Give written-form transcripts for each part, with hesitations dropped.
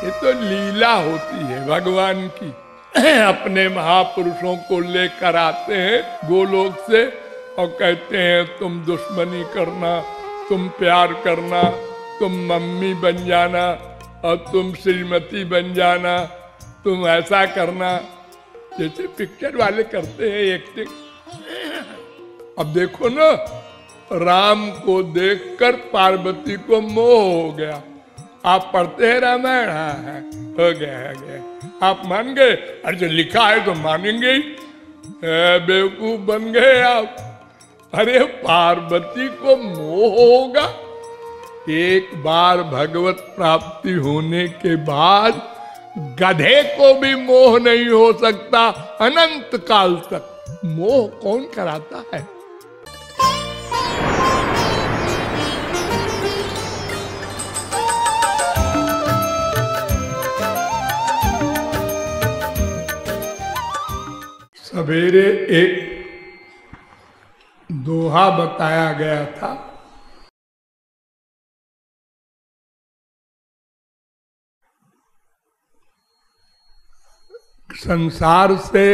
ये तो लीला होती है भगवान की। अपने महापुरुषों को लेकर आते हैं गोलोक से और कहते हैं तुम दुश्मनी करना, तुम प्यार करना, तुम मम्मी बन जाना और तुम श्रीमती बन जाना, तुम ऐसा करना, जैसे पिक्चर वाले करते हैं एक्टिंग। अब देखो ना, राम को देखकर पार्वती को मोह हो गया। आप पढ़ते हैं रामायण? हाँ, हो गया। आप मान गए? अरे जो लिखा है तो मानेंगे ही। बेवकूफ बन गए आप। अरे पार्वती को मोह होगा? एक बार भगवत प्राप्ति होने के बाद गधे को भी मोह नहीं हो सकता अनंत काल तक। मोह कौन कराता है? सवेरे एक दोहा बताया गया था। संसार से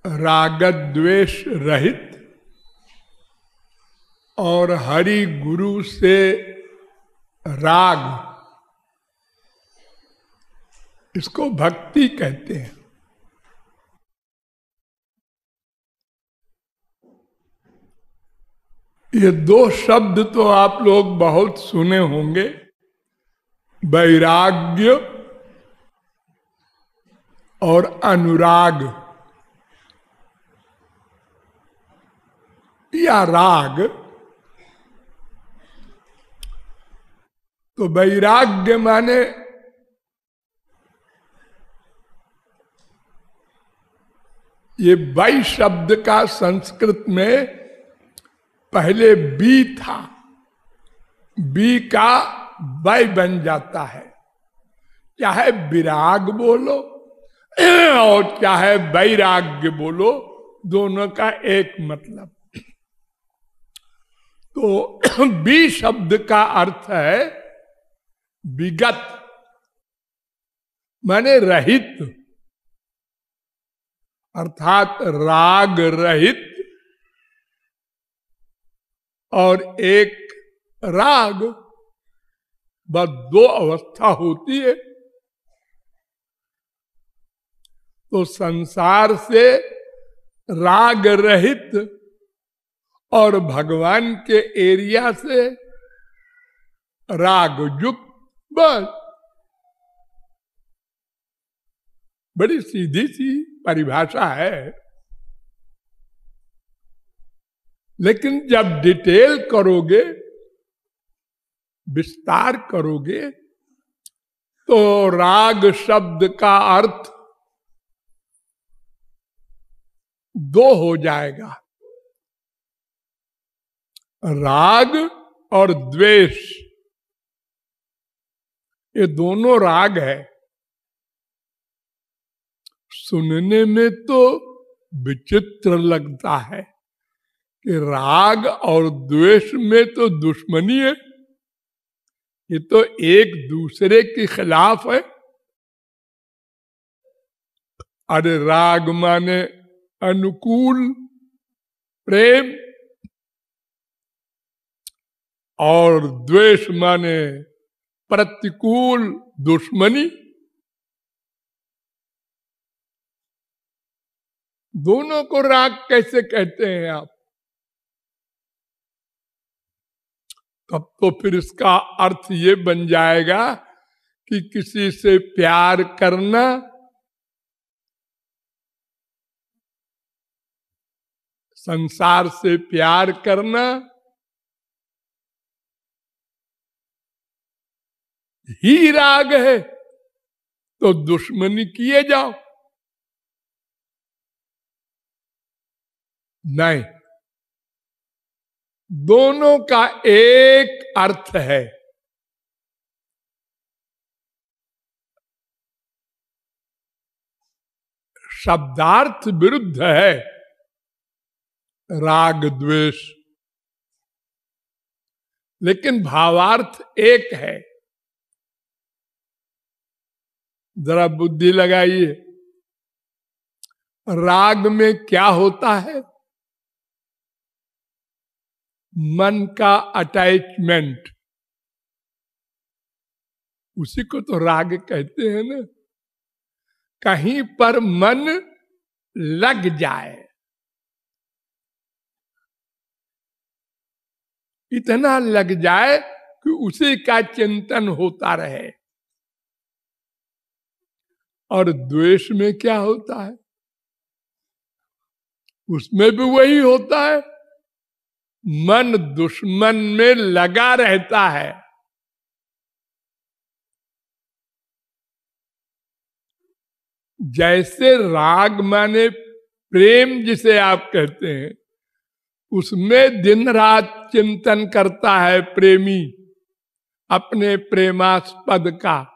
राग द्वेष रहित और हरि गुरु से राग, इसको भक्ति कहते हैं। ये दो शब्द तो आप लोग बहुत सुने होंगे, वैराग्य और अनुराग या राग। तो वैराग्य माने ये वै शब्द का संस्कृत में पहले बी था, बी का वै बन जाता है। चाहे विराग बोलो और चाहे वैराग्य बोलो, दोनों का एक मतलब। तो बी शब्द का अर्थ है विगत, माने रहित, अर्थात राग रहित। और एक राग, बस दो अवस्था होती है। तो संसार से राग रहित और भगवान के एरिया से राग युक्त, बस। बड़ी सीधी सी परिभाषा है, लेकिन जब डिटेल करोगे, विस्तार करोगे, तो राग शब्द का अर्थ दो हो जाएगा। राग और द्वेष, ये दोनों राग है। सुनने में तो विचित्र लगता है कि राग और द्वेष में तो दुश्मनी है, ये तो एक दूसरे के खिलाफ है। अरे राग माने अनुकूल प्रेम और द्वेष माने प्रतिकूल दुश्मनी। दोनों को राग कैसे कहते हैं आप? तब तो फिर इसका अर्थ ये बन जाएगा कि किसी से प्यार करना संसार से प्यार करना ही राग है, तो दुश्मनी किए जाओ। नहीं, दोनों का एक अर्थ है। शब्दार्थ विरुद्ध है राग द्वेष, लेकिन भावार्थ एक है। जरा बुद्धि लगाइए, राग में क्या होता है? मन का अटैचमेंट, उसी को तो राग कहते हैं ना। कहीं पर मन लग जाए, इतना लग जाए कि उसी का चिंतन होता रहे। और द्वेष में क्या होता है? उसमें भी वही होता है, मन दुश्मन में लगा रहता है। जैसे राग माने प्रेम जिसे आप कहते हैं, उसमें दिन रात चिंतन करता है प्रेमी अपने प्रेमास्पद का,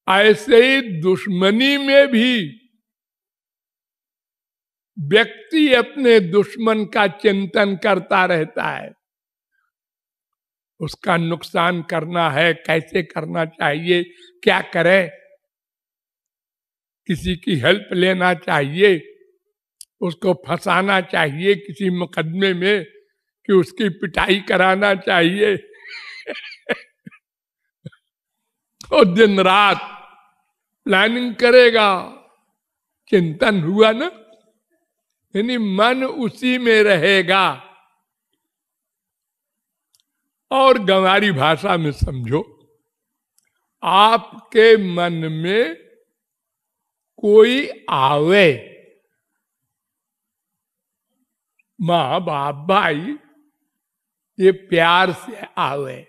ऐसे ही दुश्मनी में भी व्यक्ति अपने दुश्मन का चिंतन करता रहता है। उसका नुकसान करना है, कैसे करना चाहिए, क्या करें, किसी की हेल्प लेना चाहिए, उसको फंसाना चाहिए किसी मुकदमे में कि उसकी पिटाई कराना चाहिए। तो दिन रात प्लानिंग करेगा, चिंतन हुआ ना, यानी मन उसी में रहेगा। और गंवारी भाषा में समझो, आपके मन में कोई आवे, माँ बाप भाई, ये प्यार से आवे,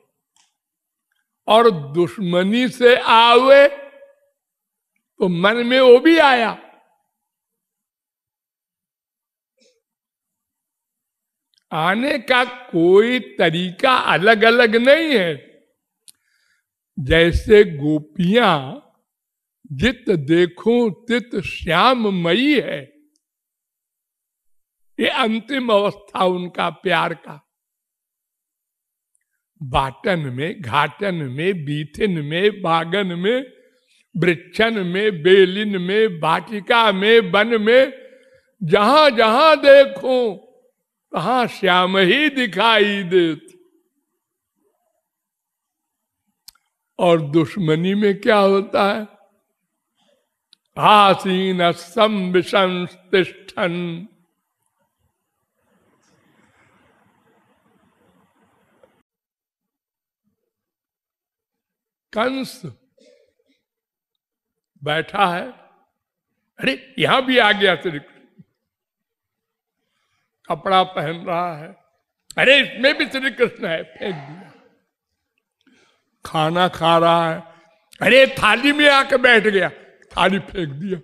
और दुश्मनी से आवे तो मन में वो भी आया। आने का कोई तरीका अलग अलग नहीं है। जैसे गोपियां जित देखो तित श्याममयी है, ये अंतिम अवस्था उनका प्यार का। बाटन में, घाटन में, बीथिन में, बागन में, वृक्षन में, बेलिन में, वाटिका में, वन में, जहां जहां देखो वहां श्याम ही दिखाई देते। और दुश्मनी में क्या होता है? आसीन संविशंतिष्ठन, कंस बैठा है, अरे यहां भी आ गया श्री कृष्ण, कपड़ा पहन रहा है, अरे इसमें भी श्री कृष्ण है, फेंक दिया। खाना खा रहा है, अरे थाली में आके बैठ गया, थाली फेंक दिया।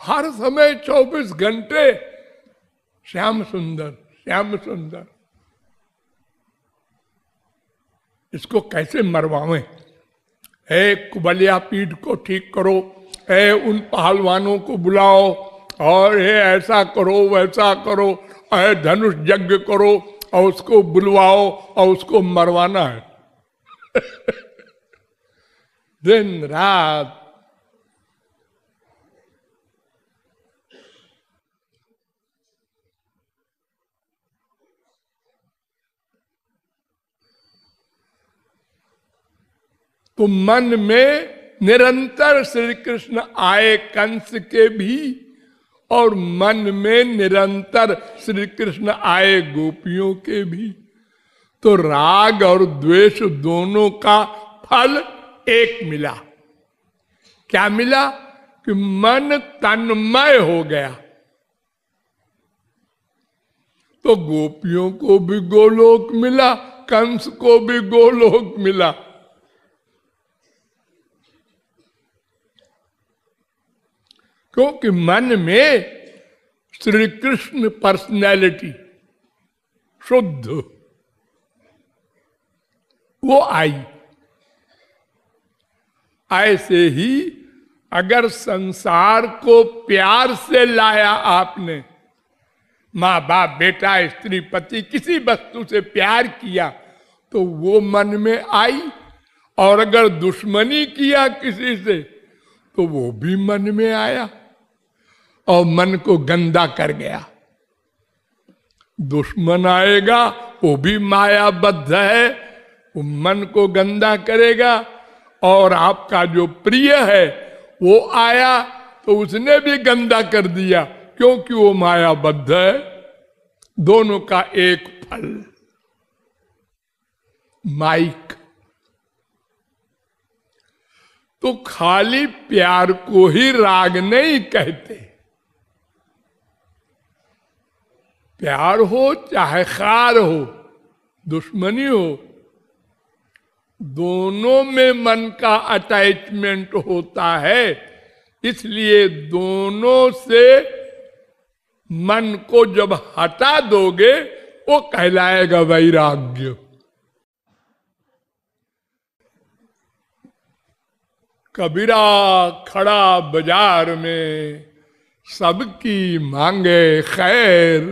हर समय 24 घंटे श्याम सुंदर, श्याम सुंदर। इसको कैसे मरवावें? है कुबलिया पीठ को ठीक करो, है उन पहलवानों को बुलाओ, और है ऐसा करो वैसा करो, है धनुष यज्ञ करो और उसको बुलवाओ और उसको मरवाना है। दिन रात। तो मन में निरंतर श्री कृष्ण आए कंस के भी, और मन में निरंतर श्री कृष्ण आए गोपियों के भी। तो राग और द्वेष दोनों का फल एक मिला। क्या मिला? कि मन तन्मय हो गया। तो गोपियों को भी गोलोक मिला, कंस को भी गोलोक मिला। क्योंकि मन में श्री कृष्ण पर्सनैलिटी शुद्ध वो आई। ऐसे ही अगर संसार को प्यार से लाया आपने, माँ बाप बेटा स्त्री पति किसी वस्तु से प्यार किया तो वो मन में आई, और अगर दुश्मनी किया किसी से तो वो भी मन में आया और मन को गंदा कर गया। दुश्मन आएगा वो भी मायाबद्ध है, वो मन को गंदा करेगा, और आपका जो प्रिय है वो आया तो उसने भी गंदा कर दिया, क्योंकि वो मायाबद्ध है। दोनों का एक फल। माइक तो खाली प्यार को ही राग नहीं कहते। प्यार हो चाहे खार हो, दुश्मनी हो, दोनों में मन का अटैचमेंट होता है। इसलिए दोनों से मन को जब हटा दोगे वो कहलाएगा वैराग्य। कबीरा खड़ा बाजार में सबकी मांगे खैर,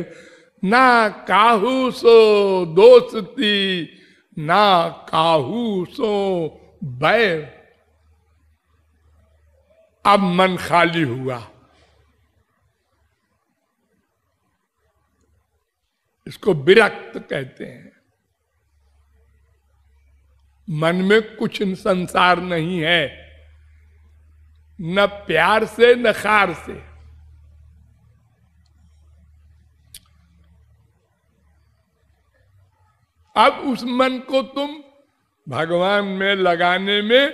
ना काहू सो दोस्ती ना काहू सो बैर। अब मन खाली हुआ। इसको विरक्त कहते हैं। मन में कुछ संसार नहीं है, न प्यार से न खार से। अब उस मन को तुम भगवान में लगाने में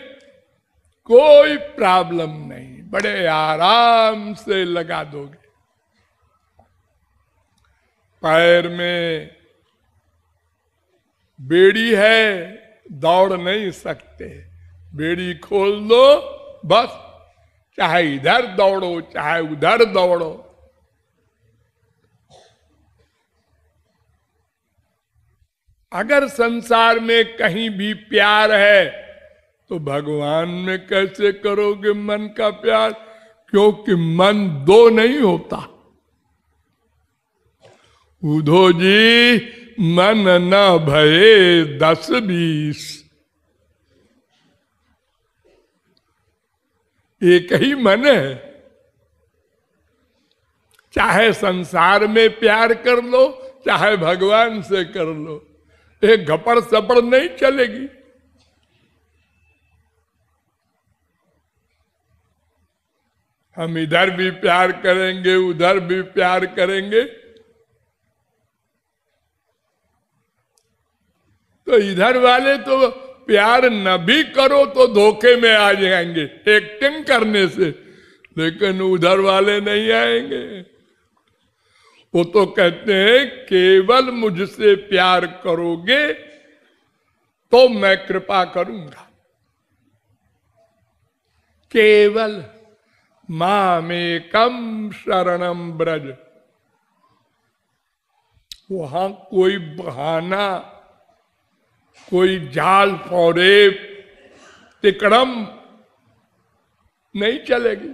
कोई प्रॉब्लम नहीं, बड़े आराम से लगा दोगे। पैर में बेड़ी है, दौड़ नहीं सकते, बेड़ी खोल दो बस, चाहे इधर दौड़ो चाहे उधर दौड़ो। अगर संसार में कहीं भी प्यार है तो भगवान में कैसे करोगे मन का प्यार? क्योंकि मन दो नहीं होता। उधो जी मन न भये 10-20, एक ही मन है। चाहे संसार में प्यार कर लो चाहे भगवान से कर लो, एक घपड़ सपड़ नहीं चलेगी। हम इधर भी प्यार करेंगे उधर भी प्यार करेंगे, तो इधर वाले तो प्यार न भी करो तो धोखे में आ जाएंगे एक्टिंग करने से, लेकिन उधर वाले नहीं आएंगे। वो तो कहते हैं केवल मुझसे प्यार करोगे तो मैं कृपा करूंगा। केवल मामेकम शरणम ब्रज। वहां कोई बहाना, कोई जाल फौरेब तिकड़म नहीं चलेगी,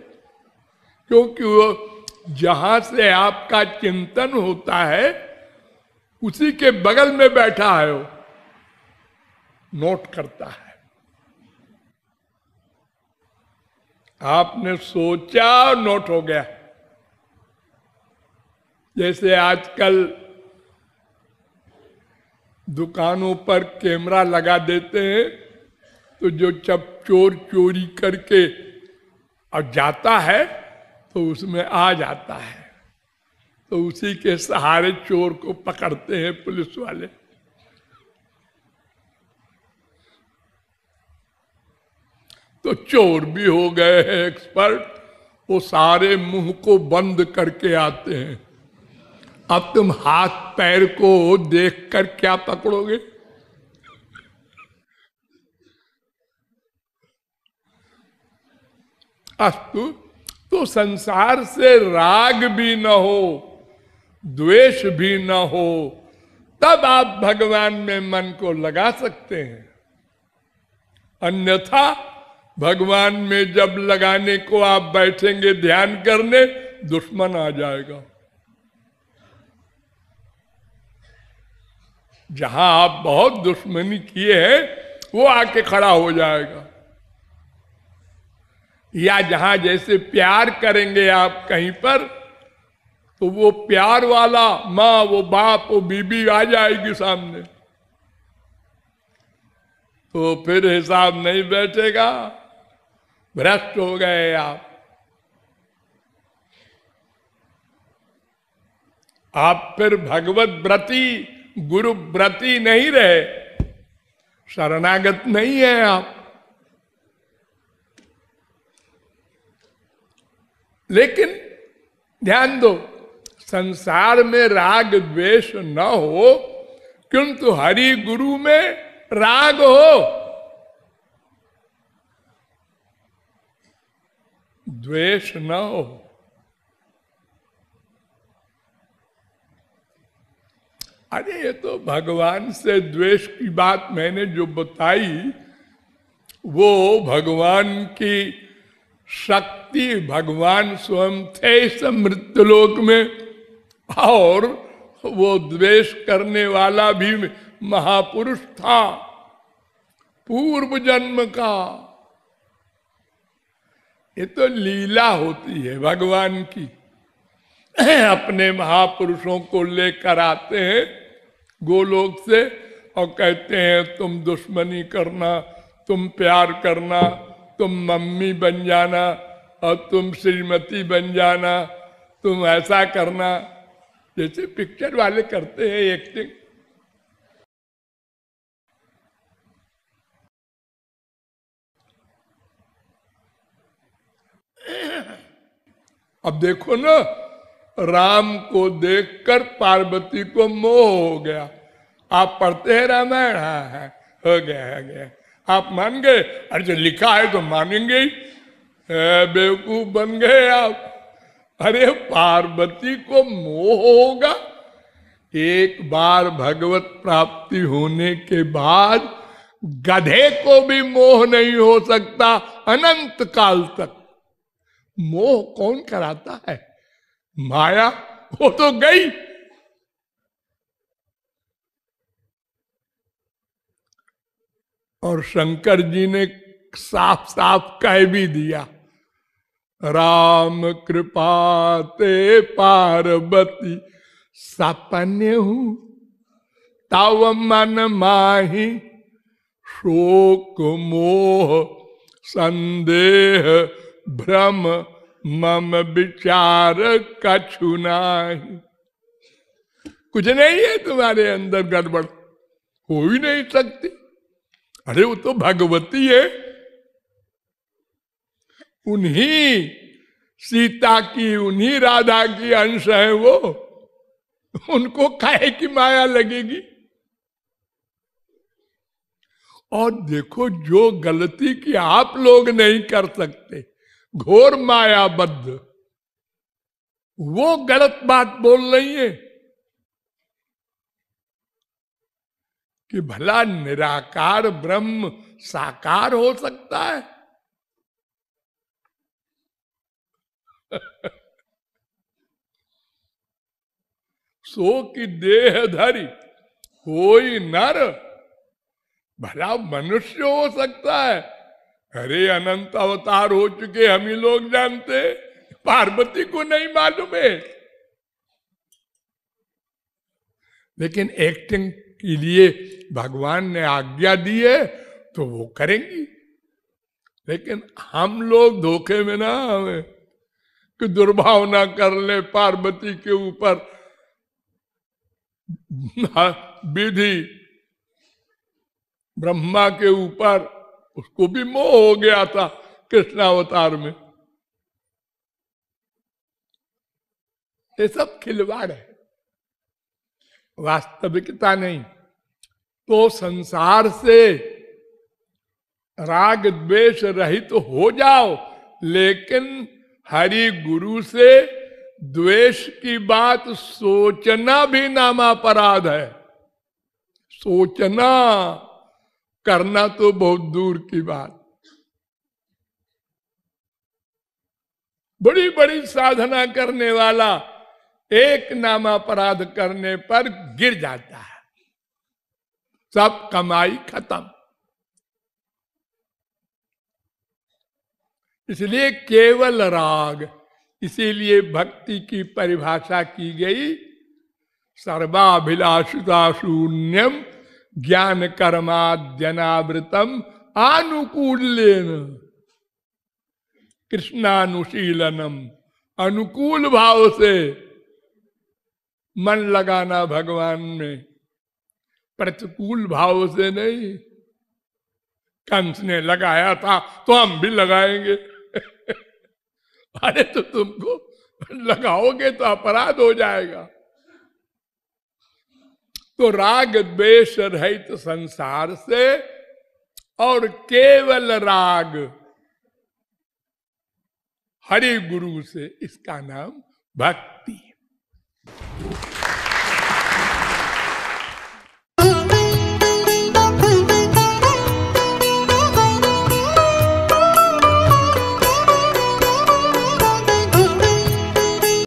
क्योंकि वो जहां से आपका चिंतन होता है उसी के बगल में बैठा है, वो नोट करता है। आपने सोचा नोट हो गया। जैसे आजकल दुकानों पर कैमरा लगा देते हैं, तो जो जब चोर चोरी करके और जाता है तो उसमें आ जाता है, तो उसी के सहारे चोर को पकड़ते हैं पुलिस वाले। तो चोर भी हो गए हैं एक्सपर्ट, वो सारे मुंह को बंद करके आते हैं। अब तुम हाथ पैर को देखकर क्या पकड़ोगे? अस्तु, तो संसार से राग भी न हो द्वेष भी न हो, तब आप भगवान में मन को लगा सकते हैं। अन्यथा भगवान में जब लगाने को आप बैठेंगे ध्यान करने, दुश्मन आ जाएगा। जहां आप बहुत दुश्मनी किए हैं वो आके खड़ा हो जाएगा। या जहां जैसे प्यार करेंगे आप कहीं पर, तो वो प्यार वाला माँ, वो बाप, वो बीबी आ जाएगी सामने, तो फिर हिसाब नहीं बैठेगा, भ्रष्ट हो गए आप। आप फिर भगवत व्रती, गुरु व्रती नहीं रहे, शरणागत नहीं है आप। लेकिन ध्यान दो, संसार में राग द्वेष न हो, किंतु हरि गुरु में राग हो, द्वेष न हो। अरे ये तो भगवान से द्वेष की बात मैंने जो बताई, वो भगवान की शक्ति, भगवान स्वयं थे इस मृत्युलोक में, और वो द्वेष करने वाला भी महापुरुष था पूर्व जन्म का। ये तो लीला होती है भगवान की। अपने महापुरुषों को लेकर आते हैं गोलोक से और कहते हैं तुम दुश्मनी करना, तुम प्यार करना, तुम मम्मी बन जाना और तुम श्रीमती बन जाना, तुम ऐसा करना, जैसे पिक्चर वाले करते हैं एक्टिंग। अब देखो ना, राम को देखकर पार्वती को मोह हो गया। आप पढ़ते हैं रामायण? हाँ हाँ, हो गया। आप मान गए? अरे जो लिखा है तो मानेंगे ही, बेवकूफ बन गए आप। अरे पार्वती को मोह होगा? एक बार भगवत प्राप्ति होने के बाद गधे को भी मोह नहीं हो सकता अनंत काल तक। मोह कौन कराता है? माया, वो तो गई। और शंकर जी ने साफ साफ कह भी दिया, राम कृपा ते पार्वती सपने हूं, तव मन माही शोक मोह संदेह भ्रम मम विचार कछु नाही। कुछ नहीं है तुम्हारे अंदर गड़बड़, हो ही नहीं सकती। अरे वो तो भगवती है, उन्हीं सीता की, उन्हीं राधा की अंश है वो, उनको काहे की माया लगेगी। और देखो, जो गलती की आप लोग नहीं कर सकते, घोर मायाबद्ध, वो गलत बात बोल रही है कि भला निराकार ब्रह्म साकार हो सकता है? सो की देह धरी कोई नर, भला मनुष्य हो सकता है? अरे अनंत अवतार हो चुके, हम ही लोग जानते, पार्वती को नहीं मालूम है। लेकिन एक्टिंग के लिए भगवान ने आज्ञा दी है तो वो करेंगी। लेकिन हम लोग धोखे में ना आवे कि दुर्भावना कर ले पार्वती के ऊपर। विधि ब्रह्मा के ऊपर, उसको भी मोह हो गया था कृष्णावतार में। ये सब खिलवाड़ है, वास्तविकता नहीं। तो संसार से राग द्वेष रहित तो हो जाओ, लेकिन हरि गुरु से द्वेष की बात सोचना भी नामापराध है। सोचना, करना तो बहुत दूर की बात। बड़ी बड़ी साधना करने वाला एक नामापराध करने पर गिर जाता है, सब कमाई खत्म। इसलिए केवल राग, इसीलिए भक्ति की परिभाषा की गई सर्वाभिलाषिता शून्यम ज्ञान कर्माद्यनावृतम आनुकूल्येन कृष्णानुशीलनम। अनुकूल भाव से मन लगाना भगवान में, प्रतिकूल भाव से नहीं। कंस ने लगाया था तो हम भी लगाएंगे। अरे तो तुमको लगाओगे तो अपराध हो जाएगा। तो राग द्वेष रहित संसार से और केवल राग हरि गुरु से, इसका नाम भक्ति।